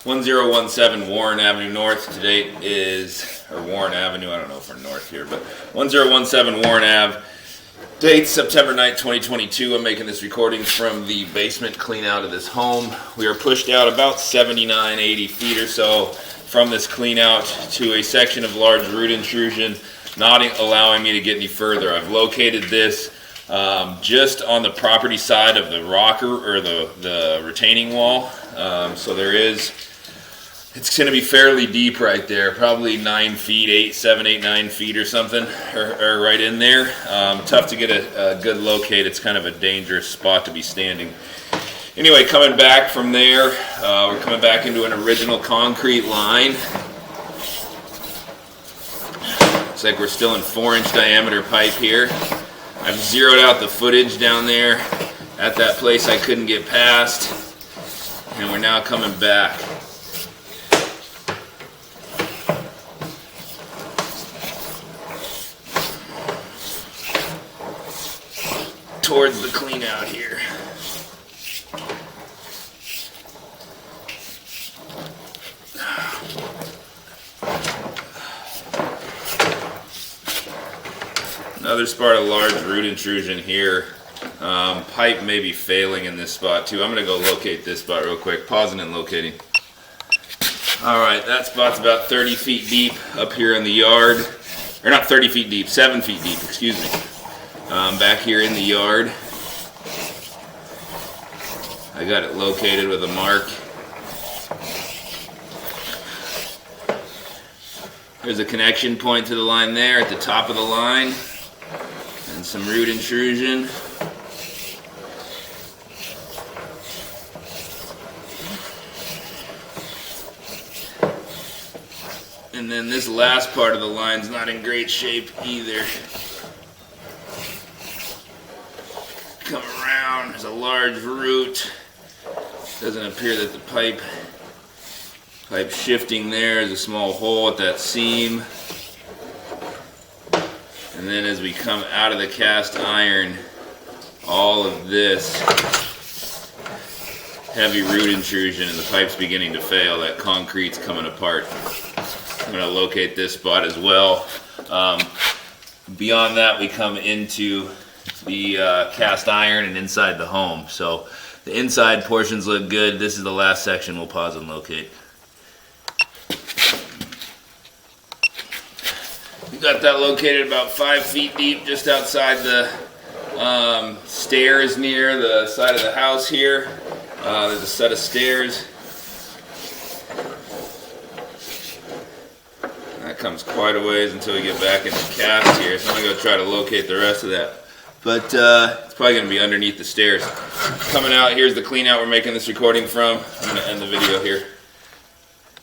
1017 Warren Avenue North. Today is, or Warren Avenue, I don't know if we're north here, but 1017 Warren Ave. Date September 9th, 2022. I'm making this recording from the basement clean out of this home. We are pushed out about 79, 80 feet or so from this clean out to a section of large root intrusion, not allowing me to get any further. I've located this just on the property side of the rocker or the retaining wall. So it's going to be fairly deep right there, probably 9 feet, 7, 8, 9 feet or something, or right in there. Tough to get a good locate. It's kind of a dangerous spot to be standing. Anyway, coming back from there, we're coming back into an original concrete line. Looks like we're still in 4-inch diameter pipe here. I've zeroed out the footage down there at that place I couldn't get past, and we're now coming back. Towards the clean out here. Another spot of large root intrusion here. Pipe may be failing in this spot too. I'm going to go locate this spot real quick. Pausing and locating. Alright, that spot's about 30 feet deep up here in the yard. Or not 30 feet deep, 7 feet deep, excuse me. Back here in the yard. I got it located with a mark. There's a connection point to the line there at the top of the line. And some root intrusion. And then this last part of the line's not in great shape either. Come around, there's a large root. Doesn't appear that the pipe shifting there is a small hole at that seam. And then as we come out of the cast iron, all of this heavy root intrusion and the pipe's beginning to fail. That concrete's coming apart. I'm going to locate this spot as well. Beyond that, we come into the cast iron and inside the home. So the inside portions look good. This is the last section we'll pause and locate. We got that located about 5 feet deep just outside the stairs near the side of the house here. There's a set of stairs. That comes quite a ways until we get back in the cast here. So I'm going to go try to locate the rest of that. But it's probably going to be underneath the stairs. Coming out, here's the clean out we're making this recording from. I'm going to end the video here.